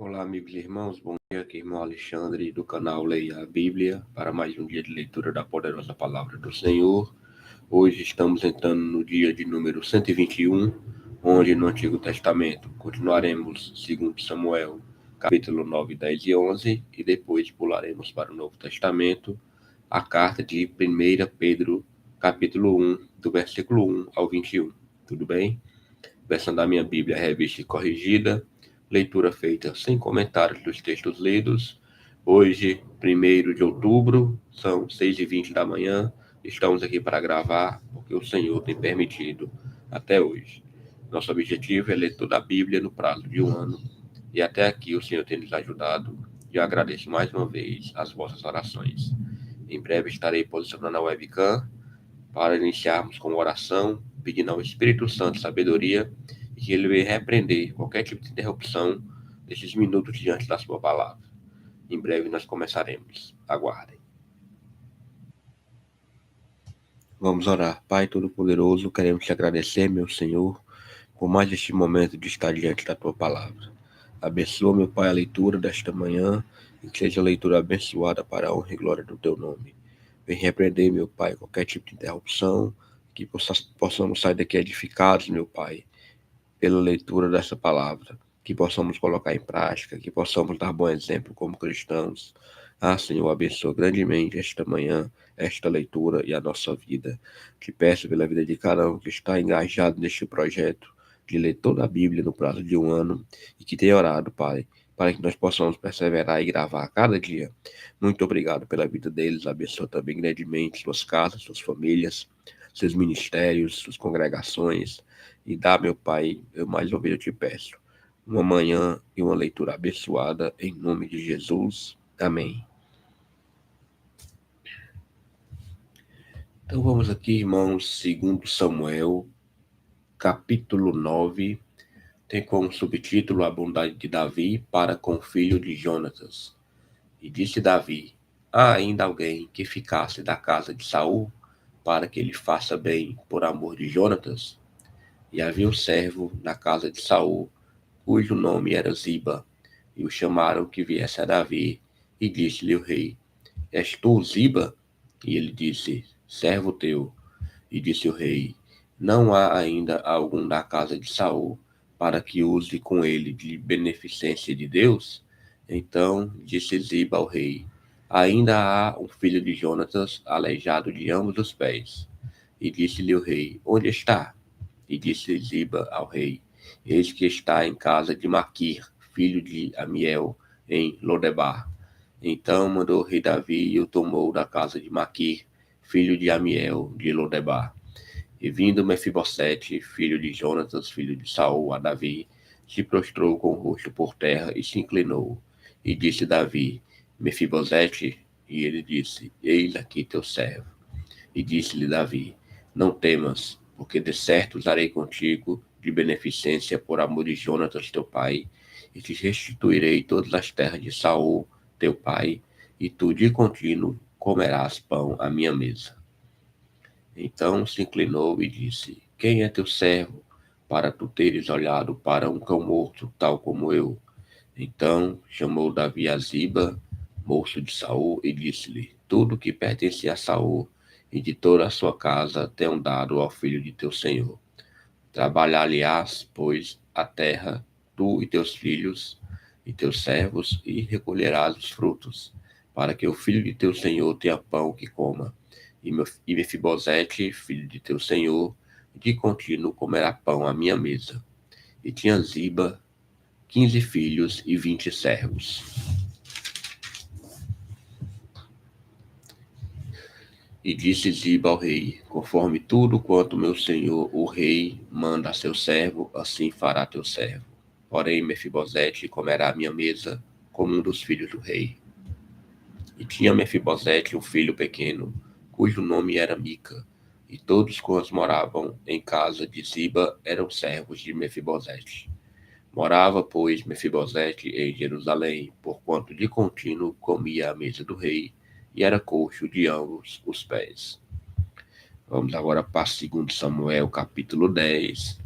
Olá, amigos e irmãos, bom dia, aqui é o irmão Alexandre do canal Leia a Bíblia para mais um dia de leitura da poderosa palavra do Senhor. Hoje estamos entrando no dia de número 121, onde no Antigo Testamento continuaremos segundo Samuel, capítulo 9, 10 e 11, e depois pularemos para o Novo Testamento, a carta de 1 Pedro, capítulo 1, do versículo 1 ao 21. Tudo bem? Versão da minha Bíblia, revista e corrigida. Leitura feita sem comentários dos textos lidos. Hoje, 1º de outubro, são 6h20 da manhã. Estamos aqui para gravar, porque o Senhor tem permitido até hoje. Nosso objetivo é ler toda a Bíblia no prazo de um ano. E até aqui o Senhor tem nos ajudado. E eu agradeço mais uma vez as vossas orações. Em breve estarei posicionando a webcam para iniciarmos com oração, pedindo ao Espírito Santo sabedoria e que ele venha repreender qualquer tipo de interrupção desses minutos diante da sua palavra. Em breve nós começaremos. Aguardem. Vamos orar. Pai Todo-Poderoso, queremos te agradecer, meu Senhor, por mais este momento de estar diante da tua palavra. Abençoa, meu Pai, a leitura desta manhã e que seja a leitura abençoada para a honra e glória do teu nome. Vem repreender, meu Pai, qualquer tipo de interrupção, que possamos sair daqui edificados, meu Pai, pela leitura dessa palavra, que possamos colocar em prática, que possamos dar bom exemplo como cristãos. Senhor, abençoa grandemente esta manhã, esta leitura e a nossa vida. Te peço pela vida de cada um que está engajado neste projeto, de ler toda a Bíblia no prazo de um ano e que tenha orado, Pai, para que nós possamos perseverar e gravar a cada dia. Muito obrigado pela vida deles, abençoa também grandemente suas casas, suas famílias, seus ministérios, suas congregações, e dá, meu Pai, eu mais uma vez eu te peço, uma manhã e uma leitura abençoada, em nome de Jesus. Amém. Então vamos aqui, irmãos, segundo Samuel, capítulo 9, tem como subtítulo a bondade de Davi para com o filho de Jonatas. E disse Davi: há ainda alguém que ficasse da casa de Saul, para que ele faça bem por amor de Jonatas? E havia um servo na casa de Saul, cujo nome era Ziba, e o chamaram que viesse a Davi, e disse-lhe o rei: és tu Ziba? E ele disse: servo teu. E disse o rei: não há ainda algum da casa de Saul, para que use com ele de beneficência de Deus? Então disse Ziba ao rei: ainda há um filho de Jonatas, aleijado de ambos os pés. E disse-lhe o rei: onde está? E disse Ziba ao rei: eis que está em casa de Maquir, filho de Amiel, em Lodebar. Então mandou o rei Davi e o tomou da casa de Maquir, filho de Amiel, de Lodebar. E vindo Mefibosete, filho de Jonatas, filho de Saul, a Davi, se prostrou com o rosto por terra e se inclinou. E disse Davi: Mefibosete? E ele disse: eis aqui teu servo. E disse-lhe Davi: não temas, porque de certo usarei contigo de beneficência por amor de Jonatas teu pai, e te restituirei todas as terras de Saul teu pai, e tu de contínuo comerás pão à minha mesa. Então se inclinou e disse: quem é teu servo, para tu teres olhado para um cão morto, tal como eu? Então chamou Davi a Ziba, moço de Saul, e disse-lhe: tudo que pertencia a Saul e de toda a sua casa tenho dado ao filho de teu senhor. Trabalhar-lhe-ás, pois, a terra, tu e teus filhos e teus servos, e recolherás os frutos, para que o filho de teu senhor tenha pão que coma. E Mefibosete, filho de teu senhor, de contínuo comerá pão à minha mesa. E tinha Ziba 15 filhos e 20 servos. E disse Ziba ao rei: conforme tudo quanto meu senhor o rei manda a seu servo, assim fará teu servo. Porém Mefibosete comerá à minha mesa como um dos filhos do rei. E tinha Mefibosete um filho pequeno, cujo nome era Mica, e todos quantos moravam em casa de Ziba eram servos de Mefibosete. Morava, pois, Mefibosete em Jerusalém, porquanto de contínuo comia à mesa do rei, e era coxo de ambos os pés. Vamos agora para 2 Samuel, capítulo 10.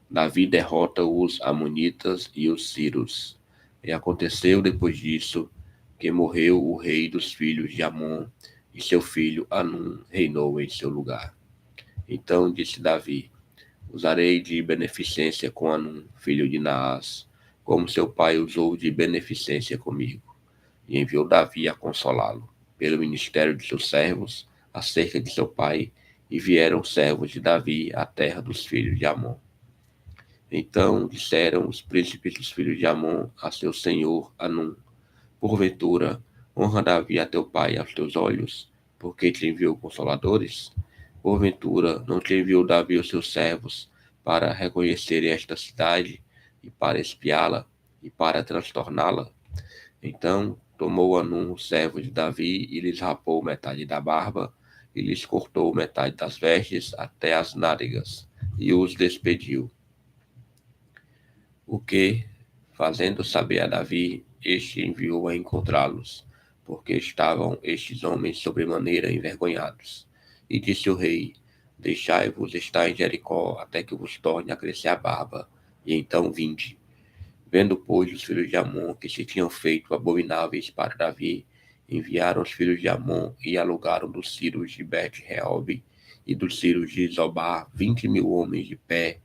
Davi derrota os Amonitas e os Sírios. E aconteceu depois disso, que morreu o rei dos filhos de Amon, e seu filho Anum reinou em seu lugar. Então disse Davi: Usarei de beneficência com Anum, filho de Naás, como seu pai usou de beneficência comigo. E enviou Davi a consolá-lo, pelo ministério de seus servos, acerca de seu pai, e vieram os servos de Davi à terra dos filhos de Amon. Então disseram os príncipes dos filhos de Amon a seu senhor Anum: Porventura, honra Davi a teu pai aos teus olhos, porque te enviou consoladores? Porventura, não te enviou Davi os seus servos para reconhecerem esta cidade, e para espiá-la, e para transtorná-la? Então tomou Anum, o servo de Davi, e lhes rapou metade da barba, e lhes cortou metade das vestes até as nádegas, e os despediu. O que, fazendo saber a Davi, este enviou a encontrá-los, porque estavam estes homens sobremaneira envergonhados. E disse o rei: Deixai-vos estar em Jericó, até que vos torne a crescer a barba, e então vinde. Vendo, pois, os filhos de Amon que se tinham feito abomináveis para Davi, enviaram os filhos de Amon e alugaram dos ciros de Bet-Reob e dos ciros de Zobá 20.000 homens de pé,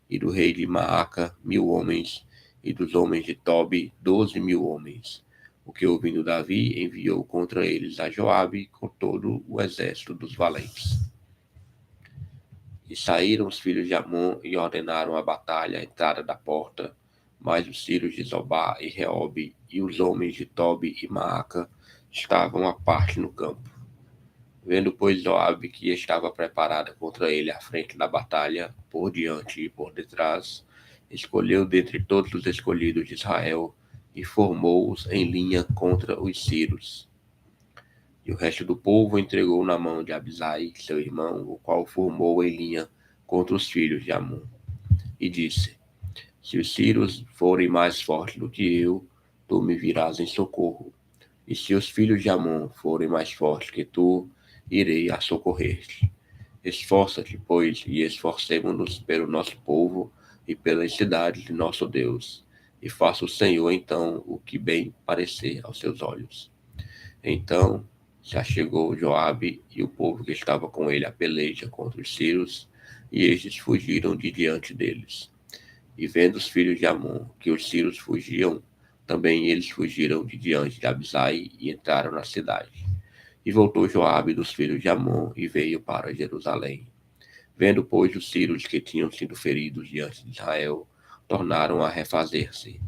e do rei de Maaca 1.000 homens, e dos homens de Tobi 12.000 homens. O que, ouvindo Davi, enviou contra eles a Joabe com todo o exército dos valentes. E saíram os filhos de Amon e ordenaram a batalha à entrada da porta, mas os filhos de Zobá e Reob e os homens de Tobi e Maaca estavam à parte no campo. Vendo, pois, Joabe que estava preparada contra ele à frente da batalha, por diante e por detrás, escolheu dentre todos os escolhidos de Israel e formou-os em linha contra os sírios. E o resto do povo entregou na mão de Abisai, seu irmão, o qual formou em linha contra os filhos de Amon. E disse: Se os sírios forem mais fortes do que eu, tu me virás em socorro. E se os filhos de Amon forem mais fortes que tu, irei a socorrer-te. Esforça-te, pois, e esforcemo-nos pelo nosso povo e pelas cidades de nosso Deus. E faça o Senhor, então, o que bem parecer aos seus olhos. Então se achegou Joabe e o povo que estava com ele à peleja contra os sírios, e estes fugiram de diante deles. E vendo os filhos de Amon que os sírios fugiam, também eles fugiram de diante de Abisai e entraram na cidade. E voltou Joabe dos filhos de Amon e veio para Jerusalém. Vendo, pois, os sírios que tinham sido feridos diante de Israel, tornaram a refazer-se.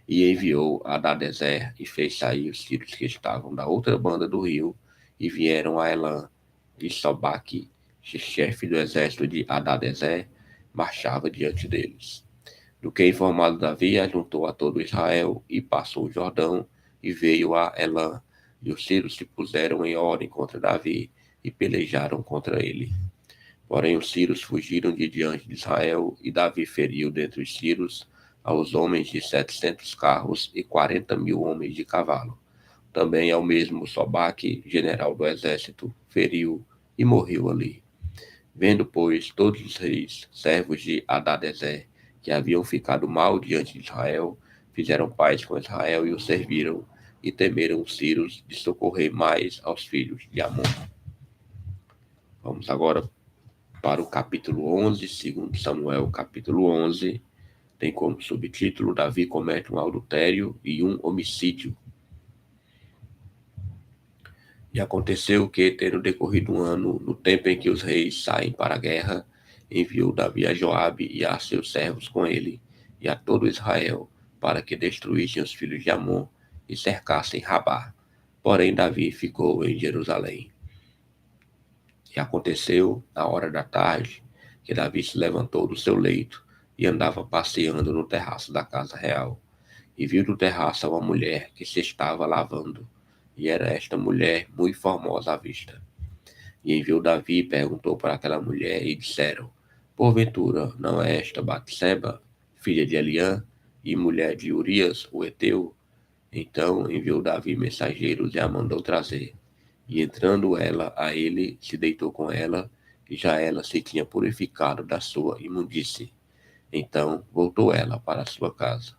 E enviou a Hadadezer e fez sair os sírios que estavam da outra banda do rio, e vieram a Elã, e Sobaque, chefe do exército de Hadadezer, marchava diante deles. Do que informado Davi, ajuntou a todo Israel, e passou o Jordão, e veio a Elã, e os sírios se puseram em ordem contra Davi, e pelejaram contra ele. Porém os sírios fugiram de diante de Israel, e Davi feriu dentre os sírios aos homens de 700 carros e 40.000 homens de cavalo. Também ao mesmo Sobaque, general do exército, feriu e morreu ali. Vendo, pois, todos os reis, servos de Hadadezer, que haviam ficado mal diante de Israel, fizeram paz com Israel e o serviram, e temeram os sírios de socorrer mais aos filhos de Amon. Vamos agora para o capítulo 11, segundo Samuel, capítulo 11, tem como subtítulo: Davi comete um adultério e um homicídio. E aconteceu que, tendo decorrido um ano, no tempo em que os reis saem para a guerra, enviou Davi a Joabe e a seus servos com ele, e a todo Israel, para que destruíssem os filhos de Amon e cercassem Rabá. Porém Davi ficou em Jerusalém. E aconteceu, na hora da tarde, que Davi se levantou do seu leito e andava passeando no terraço da casa real. E viu do terraço uma mulher que se estava lavando, e era esta mulher muito formosa à vista. E enviou Davi e perguntou para aquela mulher, e disseram: Porventura, não é esta Batseba, filha de Eliã, e mulher de Urias, o heteu? Então enviou Davi mensageiros e a mandou trazer. E entrando ela a ele, se deitou com ela, e já ela se tinha purificado da sua imundície. Então voltou ela para a sua casa.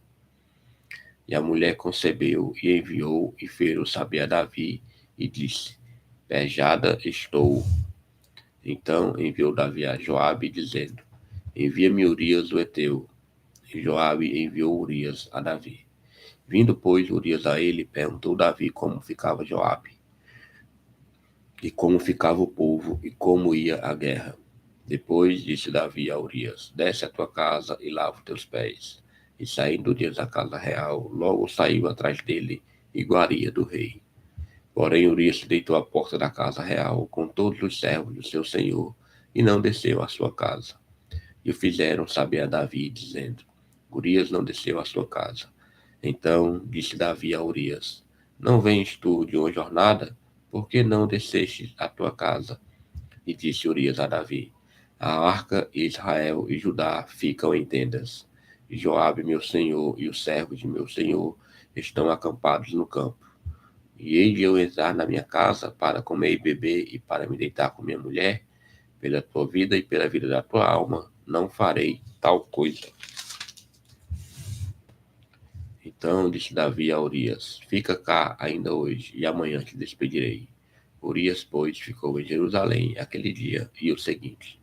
E a mulher concebeu e enviou e fez saber a Davi e disse: Pejada estou. Então enviou Davi a Joabe, dizendo: Envia-me Urias o Heteu. E Joabe enviou Urias a Davi. Vindo, pois, Urias a ele, perguntou Davi como ficava Joabe, e como ficava o povo, e como ia a guerra. Depois disse Davi a Urias: Desce à tua casa e lava os teus pés. E saindo Urias da casa real, logo saiu atrás dele iguaria do rei. Porém Urias se deitou à porta da casa real com todos os servos do seu senhor, e não desceu à sua casa. E o fizeram saber a Davi, dizendo: Urias não desceu à sua casa. Então disse Davi a Urias: Não vens tu de uma jornada? Por que não desceste à tua casa? E disse Urias a Davi: A arca, Israel e Judá ficam em tendas. E Joabe, meu senhor, e os servos de meu senhor estão acampados no campo. E hei de eu entrar na minha casa para comer e beber e para me deitar com minha mulher? Pela tua vida e pela vida da tua alma, não farei tal coisa. Então disse Davi a Urias: Fica cá ainda hoje, e amanhã te despedirei. Urias, pois, ficou em Jerusalém aquele dia e o seguinte.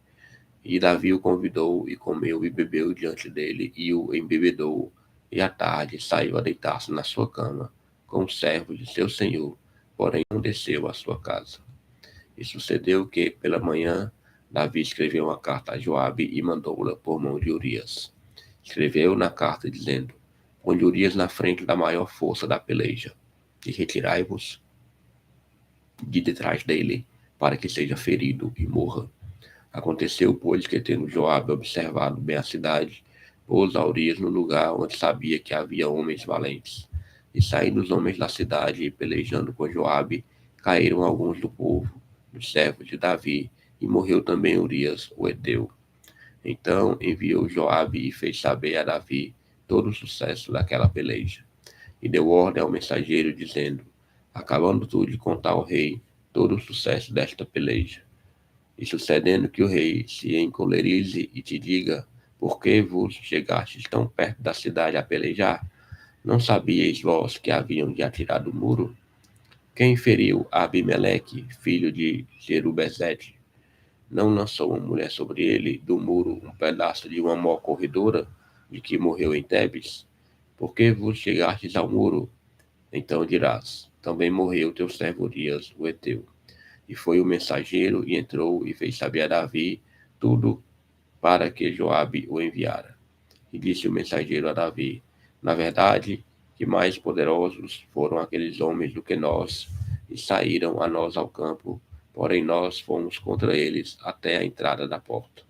E Davi o convidou, e comeu e bebeu diante dele, e o embebedou. E à tarde saiu a deitar-se na sua cama, com os servos de seu senhor, porém não desceu à sua casa. E sucedeu que, pela manhã, Davi escreveu uma carta a Joabe e mandou-la por mão de Urias. Escreveu na carta dizendo: Ponde Urias na frente da maior força da peleja, e retirai-vos de detrás dele, para que seja ferido e morra. Aconteceu, pois, que tendo Joabe observado bem a cidade, pôs a Urias no lugar onde sabia que havia homens valentes. E saindo os homens da cidade e pelejando com Joabe, caíram alguns do povo, dos servos de Davi, e morreu também Urias, o heteu. Então enviou Joabe e fez saber a Davi todo o sucesso daquela peleja. E deu ordem ao mensageiro, dizendo: Acabando tu de contar ao rei todo o sucesso desta peleja. E sucedendo que o rei se encolerize e te diga: Por que vos chegastes tão perto da cidade a pelejar? Não sabíeis vós que haviam de atirar do muro? Quem feriu Abimeleque, filho de Jerubezete? Não lançou uma mulher sobre ele do muro um pedaço de uma mó corredora, de que morreu em Tebes? Por que vos chegastes ao muro? Então dirás: Também morreu teu servo Urias, o heteu. E foi o mensageiro, e entrou, e fez saber a Davi tudo para que Joabe o enviara. E disse o mensageiro a Davi: Na verdade, que mais poderosos foram aqueles homens do que nós, e saíram a nós ao campo, porém nós fomos contra eles até a entrada da porta.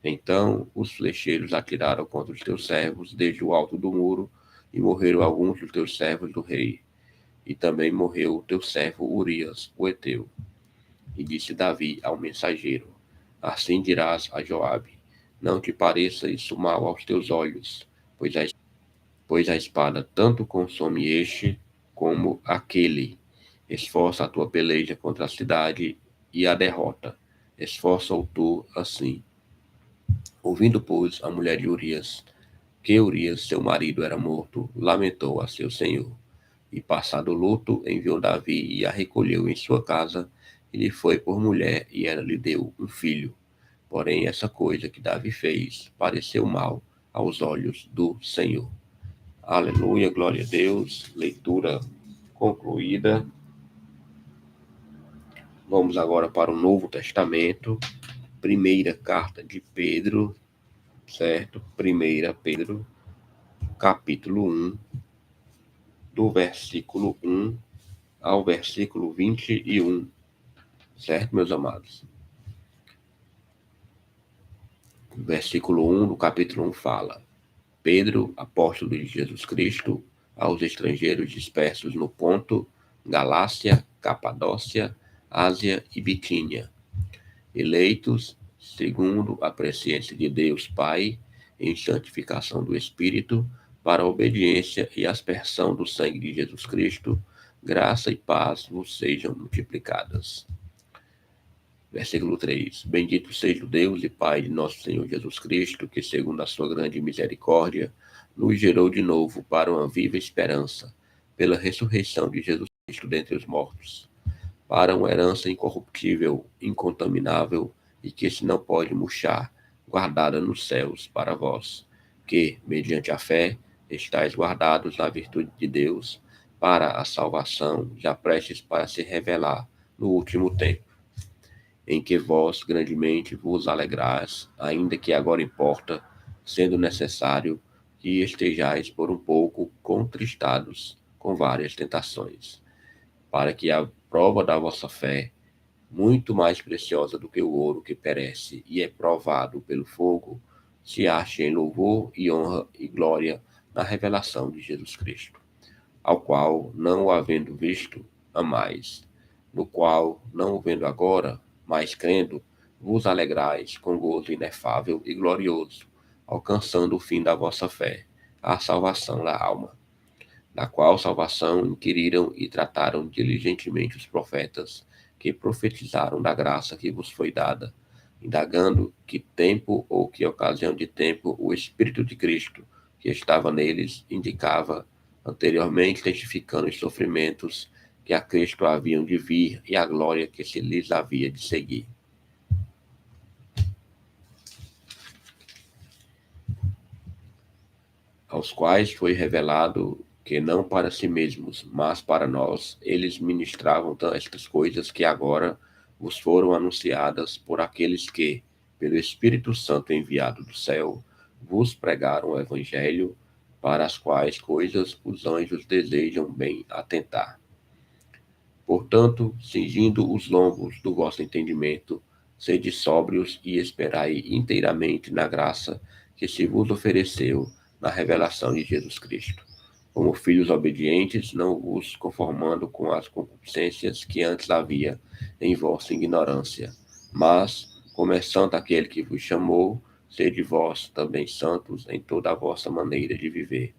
Então os flecheiros atiraram contra os teus servos desde o alto do muro, e morreram alguns dos teus servos do rei. E também morreu o teu servo Urias, o heteu. E disse Davi ao mensageiro: Assim dirás a Joabe: Não te pareça isso mal aos teus olhos, pois a espada tanto consome este como aquele. Esforça a tua peleja contra a cidade e a derrota. Esforça-o tu assim. Ouvindo, pois, a mulher de Urias, que Urias, seu marido, era morto, lamentou a seu senhor. E passado o luto, enviou Davi e a recolheu em sua casa, e lhe foi por mulher, e ela lhe deu um filho. Porém, essa coisa que Davi fez pareceu mal aos olhos do Senhor. Aleluia, glória a Deus. Leitura concluída. Vamos agora para o Novo Testamento. Primeira carta de Pedro, certo? Primeira Pedro, capítulo 1, do versículo 1 ao versículo 21, certo, meus amados? O versículo 1 do capítulo 1 fala: Pedro, apóstolo de Jesus Cristo, aos estrangeiros dispersos no Ponto, Galácia, Capadócia, Ásia e Bitínia, eleitos segundo a presciência de Deus Pai, em santificação do Espírito, para a obediência e aspersão do sangue de Jesus Cristo, graça e paz vos sejam multiplicadas. Versículo 3. Bendito seja o Deus e Pai de nosso Senhor Jesus Cristo, que segundo a sua grande misericórdia, nos gerou de novo para uma viva esperança, pela ressurreição de Jesus Cristo dentre os mortos, para uma herança incorruptível, incontaminável e que se não pode murchar, guardada nos céus para vós, que, mediante a fé, estáis guardados na virtude de Deus, para a salvação, já prestes para se revelar no último tempo, em que vós grandemente vos alegrais, ainda que agora importa, sendo necessário, que estejais por um pouco contristados com várias tentações, para que a prova da vossa fé, muito mais preciosa do que o ouro que perece e é provado pelo fogo, se ache em louvor e honra e glória na revelação de Jesus Cristo, ao qual, não o havendo visto, amais, no qual, não o vendo agora, mas crendo, vos alegrais com gozo inefável e glorioso, alcançando o fim da vossa fé, a salvação da alma, da qual salvação inquiriram e trataram diligentemente os profetas que profetizaram da graça que vos foi dada, indagando que tempo ou que ocasião de tempo o Espírito de Cristo, que estava neles, indicava, anteriormente testificando os sofrimentos que a Cristo haviam de vir e a glória que se lhes havia de seguir. Aos quais foi revelado que não para si mesmos, mas para nós, eles ministravam estas coisas que agora vos foram anunciadas por aqueles que, pelo Espírito Santo enviado do céu, vos pregaram o Evangelho, para as quais coisas os anjos desejam bem atentar. Portanto, cingindo os lombos do vosso entendimento, sede sóbrios e esperai inteiramente na graça que se vos ofereceu na revelação de Jesus Cristo. Como filhos obedientes, não vos conformando com as concupiscências que antes havia em vossa ignorância, mas, como é santo aquele que vos chamou, sede vós também santos em toda a vossa maneira de viver.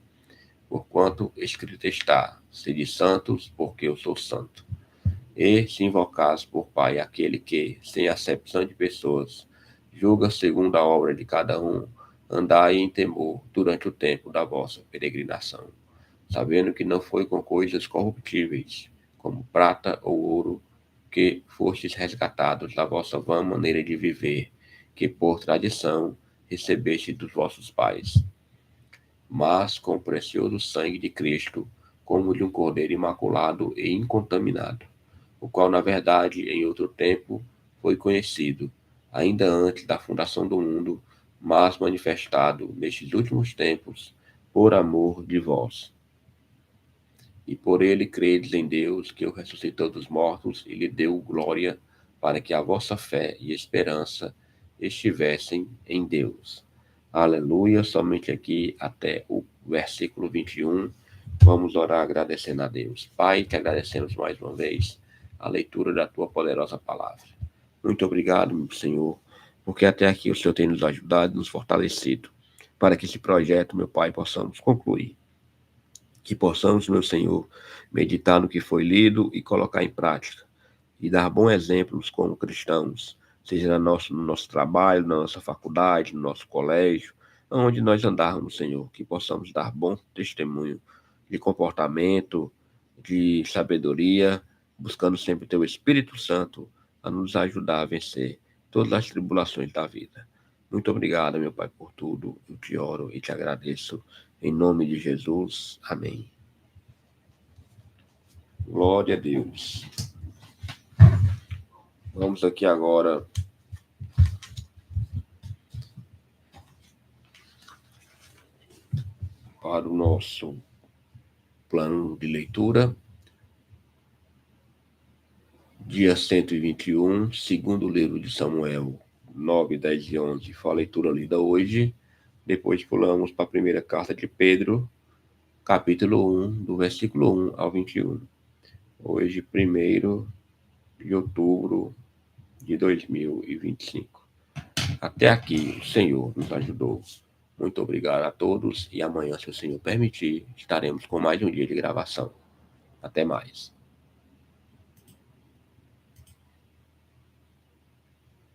Porquanto escrito está: sede santos, porque eu sou santo. E se invocais por Pai aquele que, sem acepção de pessoas, julga segundo a obra de cada um, andai em temor durante o tempo da vossa peregrinação, sabendo que não foi com coisas corruptíveis, como prata ou ouro, que fostes resgatados da vossa vã maneira de viver, que por tradição recebeste dos vossos pais, mas com o precioso sangue de Cristo, como de um cordeiro imaculado e incontaminado, o qual, na verdade, em outro tempo, foi conhecido, ainda antes da fundação do mundo, mas manifestado nestes últimos tempos, por amor de vós. E por ele credes em Deus, que o ressuscitou dos mortos e lhe deu glória, para que a vossa fé e esperança estivessem em Deus. Aleluia, somente aqui até o versículo 21. Vamos orar agradecendo a Deus. Pai, te agradecemos mais uma vez a leitura da tua poderosa palavra. Muito obrigado, meu Senhor, porque até aqui o Senhor tem nos ajudado, nos fortalecido, para que esse projeto, meu Pai, possamos concluir. Que possamos, meu Senhor, meditar no que foi lido e colocar em prática, e dar bons exemplos como cristãos, seja no nosso trabalho, na nossa faculdade, no nosso colégio, onde nós andarmos, Senhor, que possamos dar bom testemunho de comportamento, de sabedoria, buscando sempre o Teu Espírito Santo a nos ajudar a vencer todas as tribulações da vida. Muito obrigado, meu Pai, por tudo. Eu te oro e te agradeço. Em nome de Jesus. Amém. Glória a Deus. Vamos aqui agora para o nosso plano de leitura. Dia 121, segundo livro de Samuel, 9, 10 e 11. Foi a leitura lida hoje. Depois pulamos para a primeira carta de Pedro, capítulo 1, do versículo 1 ao 21. Hoje, 1º de outubro de 2025. Até aqui, o Senhor nos ajudou. Muito obrigado a todos e amanhã, se o Senhor permitir, estaremos com mais um dia de gravação. Até mais.